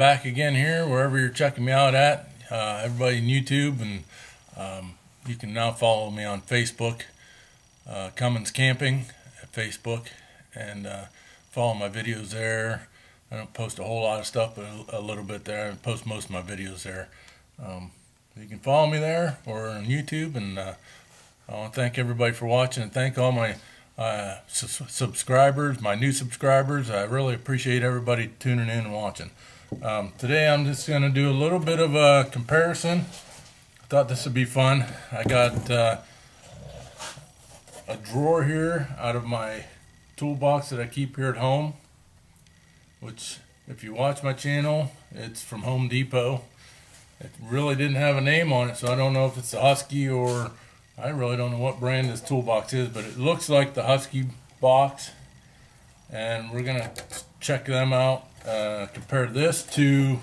back again here, wherever you're checking me out at. Everybody in YouTube, and you can now follow me on Facebook, Cummins Camping at Facebook, and follow my videos there. I don't post a whole lot of stuff, but a little bit there. I post most of my videos there. You can follow me there or on YouTube, and I want to thank everybody for watching, and thank all my subscribers, my new subscribers. I really appreciate everybody tuning in and watching. Today I'm just going to do a little bit of a comparison. I thought this would be fun. I got a drawer here out of my toolbox that I keep here at home, which, if you watch my channel, it's from Home Depot. It really didn't have a name on it, so I don't know if it's the Husky, or I really don't know what brand this toolbox is, but it looks like the Husky box, and we're gonna check them out. Compare this to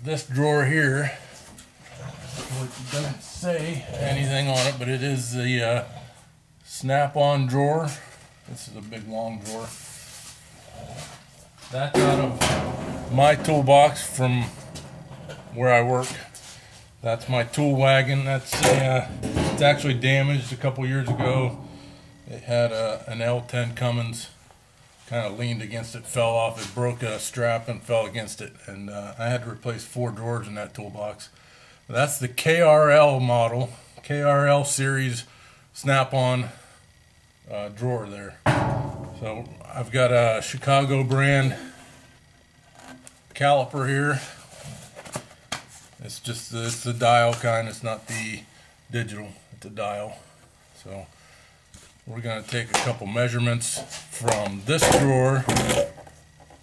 this drawer here, which doesn't say anything on it, but it is the snap-on drawer. This is a big long drawer. That's out of my toolbox from where I work. That's my tool wagon. That's it's actually damaged a couple years ago. It had an L10 Cummins, kind of leaned against it, fell off. It broke a strap and fell against it, and I had to replace 4 drawers in that toolbox. That's the KRL model, KRL series snap-on drawer there. So I've got a Chicago brand caliper here. It's just it's the dial kind. It's not the digital. It's a dial. So we're going to take a couple measurements from this drawer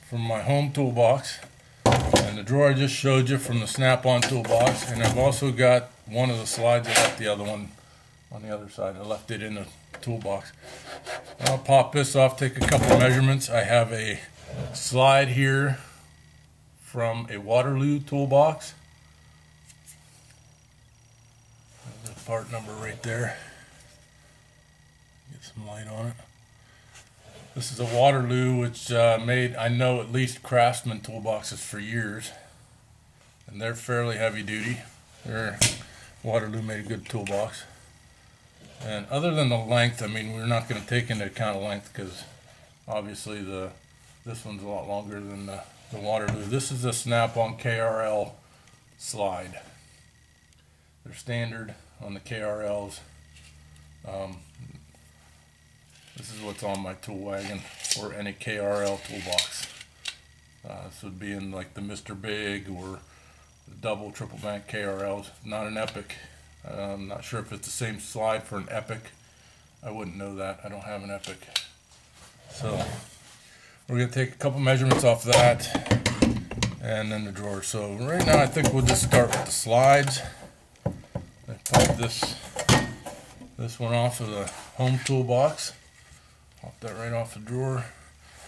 from my home toolbox, and the drawer I just showed you from the snap-on toolbox, and I've also got one of the slides. I left the other one on the other side. I left it in the toolbox. I'll pop this off, take a couple measurements. I have a slide here from a Waterloo Toolbox. There's the part number right there. Get some light on it. This is a Waterloo, which made, I know, at least Craftsman toolboxes for years, and they're fairly heavy duty. Waterloo made a good toolbox. And other than the length, I mean, we're not going to take into account the length, because obviously this one's a lot longer than the Waterloo. This is a snap-on KRL slide. They're standard on the KRLs. This is what's on my tool wagon, or any KRL toolbox. This would be in like the Mr. Big or the double, triple bank KRLs. Not an Epic. I'm not sure if it's the same slide for an Epic. I wouldn't know that. I don't have an Epic. So we're going to take a couple measurements off that, and then the drawer. So right now I think we'll just start with the slides. I pop this one off of the home toolbox. Pop that right off the drawer.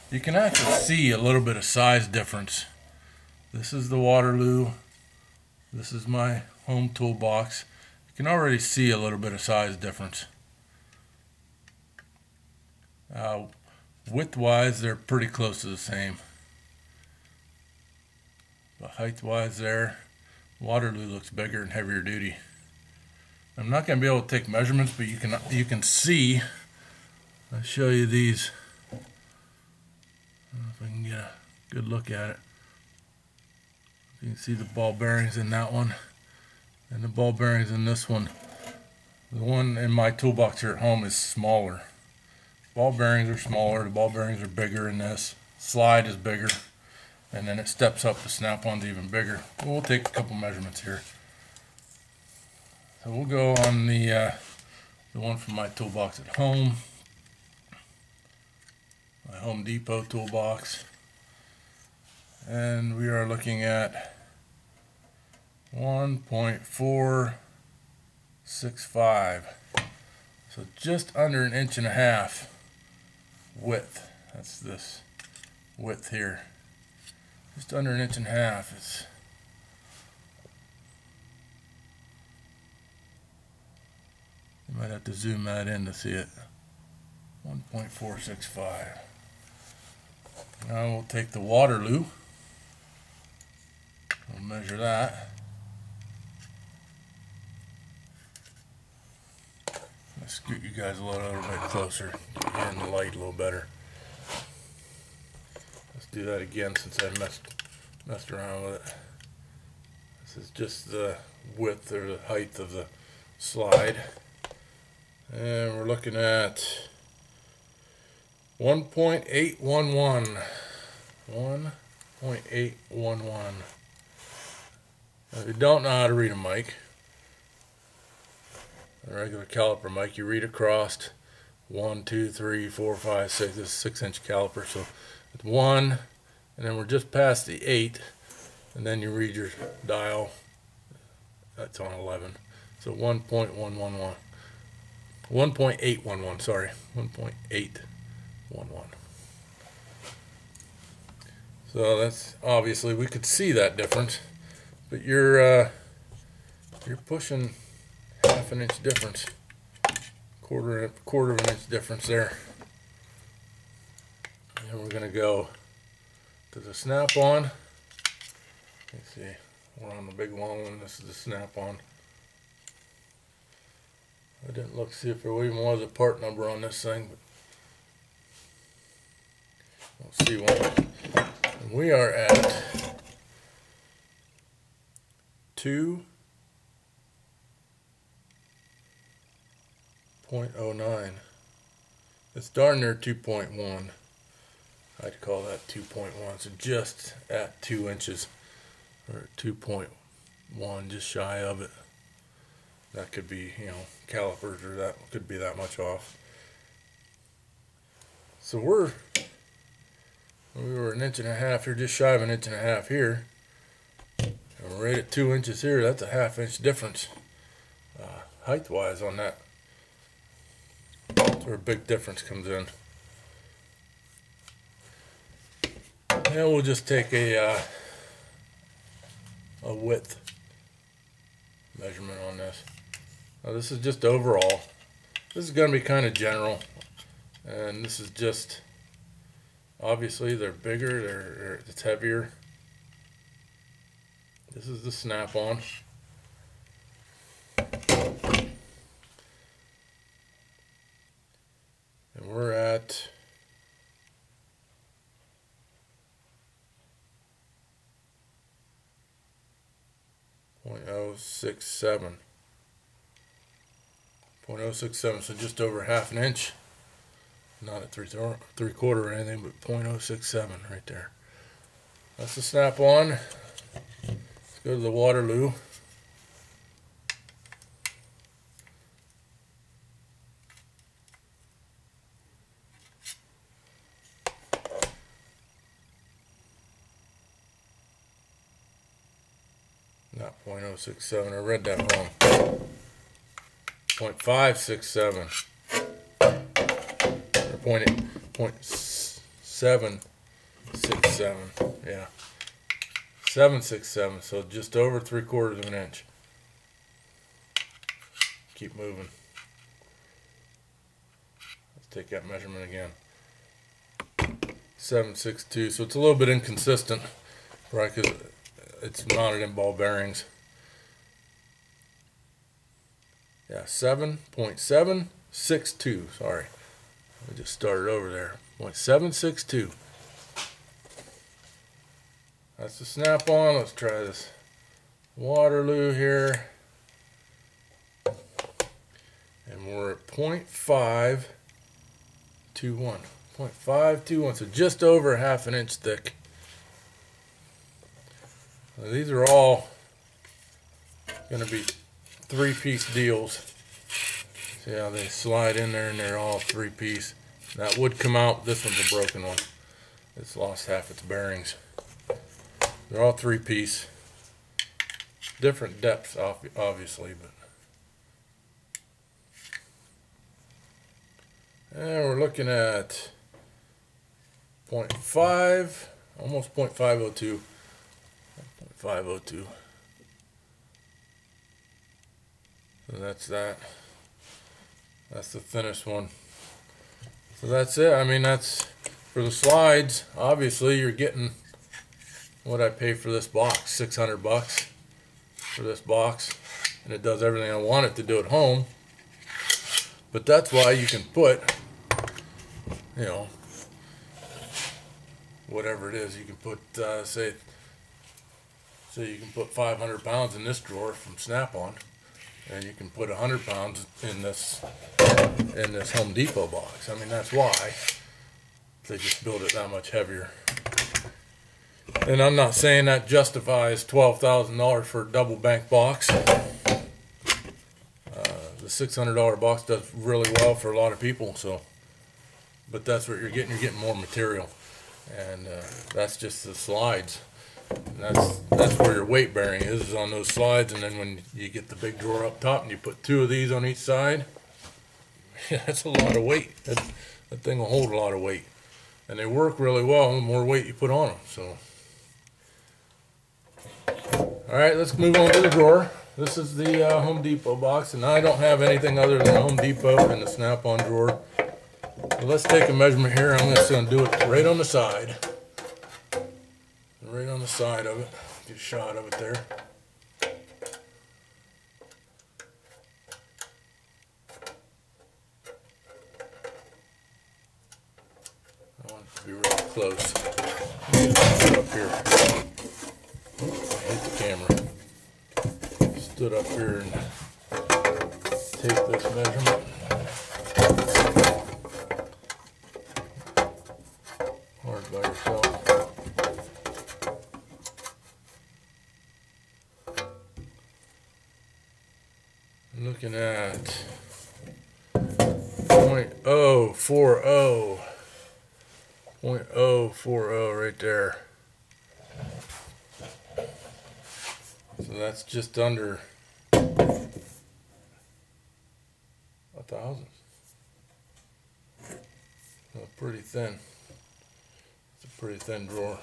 You can actually see a little bit of size difference. This is the Waterloo. This is my home toolbox. You can already see a little bit of size difference. Width-wise, they're pretty close to the same. But height-wise there, Waterloo looks bigger and heavier duty. I'm not going to be able to take measurements, but you can see. I'll show you these. I don't know if I can get a good look at it. You can see the ball bearings in that one, and the ball bearings in this one. The one in my toolbox here at home is smaller. Ball bearings are smaller, the ball bearings are bigger in this. Slide is bigger, and then it steps up, the snap-on's even bigger. We'll take a couple measurements here. So we'll go on the one from my toolbox at home. My Home Depot toolbox. And we are looking at 1.465. So just under an inch and a half width. That's this width here. Just under an inch and a half. You might have to zoom that in to see it. 1.465. Now we'll take the Waterloo. We'll measure that. Let's scoot you guys a little bit closer, get you in the light a little better. Let's do that again since I messed around with it. This is just the width or the height of the slide. And we're looking at 1.811. 1.811. If you don't know how to read a mic, a regular caliper mic, you read across 1, 2, 3, 4, 5, 6. This is a 6-inch caliper, so it's 1, and then we're just past the 8, and then you read your dial. That's on 11. So 1.111. 1.811, sorry. 1.811. So that's obviously, we could see that difference, but you're pushing half an inch difference, quarter of an inch difference there. And we're gonna go to the snap-on. Let's see, we're on the big long one. This is the snap-on. I didn't look to see if there even was a part number on this thing, but we'll see one. And we are at 2.09. It's darn near 2.1. I'd call that 2.1. So just at 2 inches, or 2.1, just shy of it. That could be, you know, calipers, or that could be that much off. So we were 1.5 inches here, just shy of 1.5 inches here. And we're right at 2 inches here. That's a half-inch difference, height-wise on that. That's where a big difference comes in. Now we'll just take a width measurement on this. Now this is just overall. This is going to be kind of general, and this is just, obviously they're bigger, it's heavier. This is the snap-on. And we're at 0.067. 0.067, so just over half an inch. Not at 3/4 or anything, but 0.067 right there. That's the snap-on. Let's go to the Waterloo. Not 0.067, I read that wrong. 0.567. Or 0.767. Yeah. 767, so just over 3/4 of an inch. Keep moving. Let's take that measurement again. 762, so it's a little bit inconsistent, right, because it's mounted in ball bearings. Yeah, 7.762, sorry. We just started over there. 0.762. That's the snap-on. Let's try this Waterloo here. And we're at 0.521. 0.521, so just over half an inch thick. Now, these are all going to be 3-piece deals. See how they slide in there, and they're all 3-piece. That would come out. This one's a broken one. It's lost half its bearings. They're all 3-piece. Different depths, obviously, but. And we're looking at 0.5, almost 0.502. 0.502. So that's that. That's the thinnest one. So that's it. I mean, that's For the slides, obviously you're getting what I pay for this box, 600 bucks for this box, and it does everything I want it to do at home. But that's why you can put, you know, whatever it is, you can put, say you can put 500 pounds in this drawer from Snap-on, and you can put 100 pounds in this Home Depot box. I mean, that's why they just build it that much heavier. And I'm not saying that justifies $12,000 for a double bank box. The $600 box does really well for a lot of people, so, but that's what you're getting. You're getting more material, and that's just the slides. And that's where your weight bearing is on those slides. And then when you get the big drawer up top and you put 2 of these on each side, yeah, that's a lot of weight. That thing will hold a lot of weight, and they work really well the more weight you put on them. So, all right, let's move on to the drawer. This is the Home Depot box, and I don't have anything other than Home Depot and the Snap-on drawer. So let's take a measurement here. I'm just going to do it right on the side. Right on the side of it. Get a shot of it there. I want it to be real close. Stood up here. Hit the camera. Stood up here and take this measurement. Hard by yourself. Looking at 0.040. 0.040 right there. So that's just under 1,000. So pretty thin. It's a pretty thin drawer.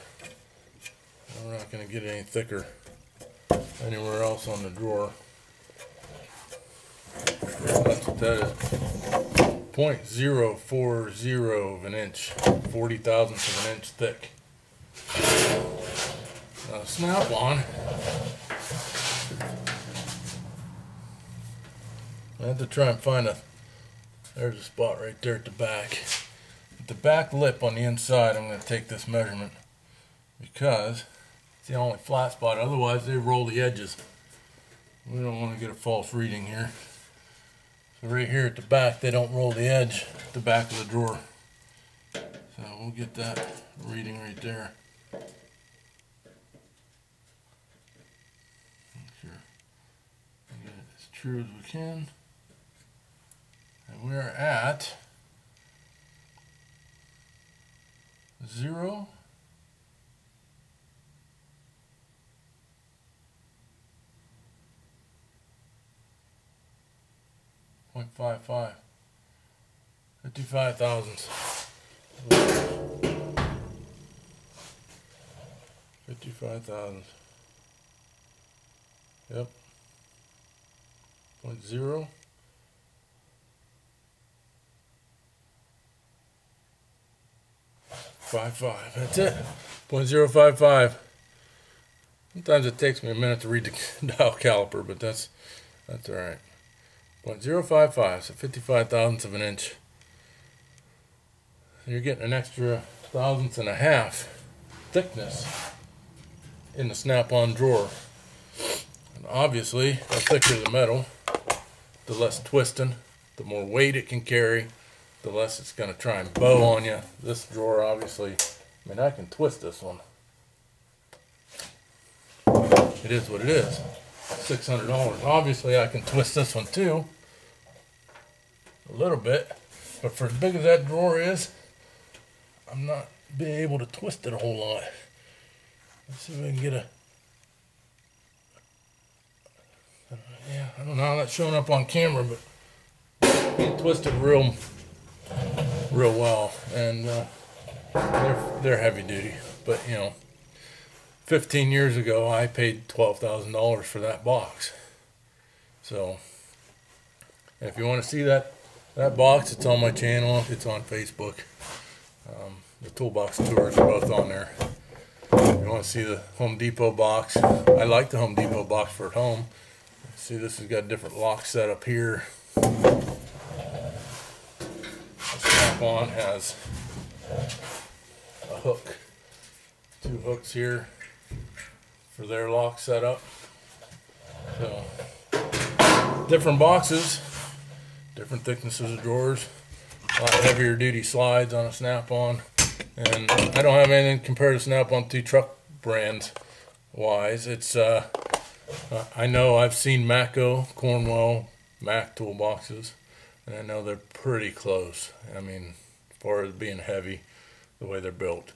We're not going to get any thicker anywhere else on the drawer. That's what that is. 0.040 of an inch. 40 thousandths of an inch thick. Snap-on. I have to try and find there's a spot right there at the back. At the back lip on the inside, I'm going to take this measurement because it's the only flat spot. Otherwise, they roll the edges. We don't want to get a false reading here. So right here at the back, they don't roll the edge at the back of the drawer. So we'll get that reading right there. Make sure we get it as true as we can. And we're at 0. 0.55. 55 thousandths. 55 thousandths. Yep. 0.0. That's it. 0.055. Sometimes it takes me a minute to read the dial caliper, but that's all right. 0.055, so 55 thousandths of an inch. You're getting an extra thousandth and a half thickness in the Snap-on drawer. And obviously, the thicker the metal, the less twisting, the more weight it can carry, the less it's going to try and bow on you. This drawer, obviously, I mean, I can twist this one. It is what it is. $600. Obviously, I can twist this one too, a little bit, but for as big as that drawer is, I'm not being able to twist it a whole lot. Let's see if I can get yeah, I don't know how that's showing up on camera, but it twisted real well, and they're heavy duty, but you know. 15 years ago, I paid $12,000 for that box. So, if you want to see that box, it's on my channel. It's on Facebook. The toolbox tours are both on there. You want to see the Home Depot box. I like the Home Depot box for at home. See, this has got different locks set up here. The Snap-on has a hook, 2 hooks here for their lock setup. So, different boxes, different thicknesses of drawers, a lot heavier duty slides on a Snap-on. And I don't have anything compared to Snap-on to truck brands wise. It's I know I've seen Matco, Cornwell, Mac toolboxes, and I know they're pretty close. I mean, as far as being heavy, the way they're built.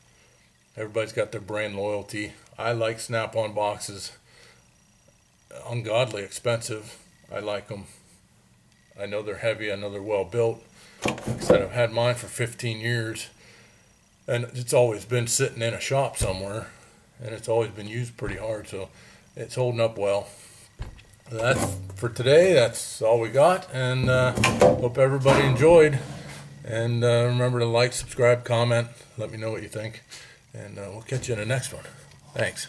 Everybody's got their brand loyalty. I like Snap-on boxes. Ungodly expensive. I like them. I know they're heavy. I know they're well built. Like I said, I've had mine for 15 years. And it's always been sitting in a shop somewhere, and it's always been used pretty hard, so it's holding up well. That's for today. That's all we got, and hope everybody enjoyed. And remember to like, subscribe, comment, let me know what you think, and we'll catch you in the next one. Thanks.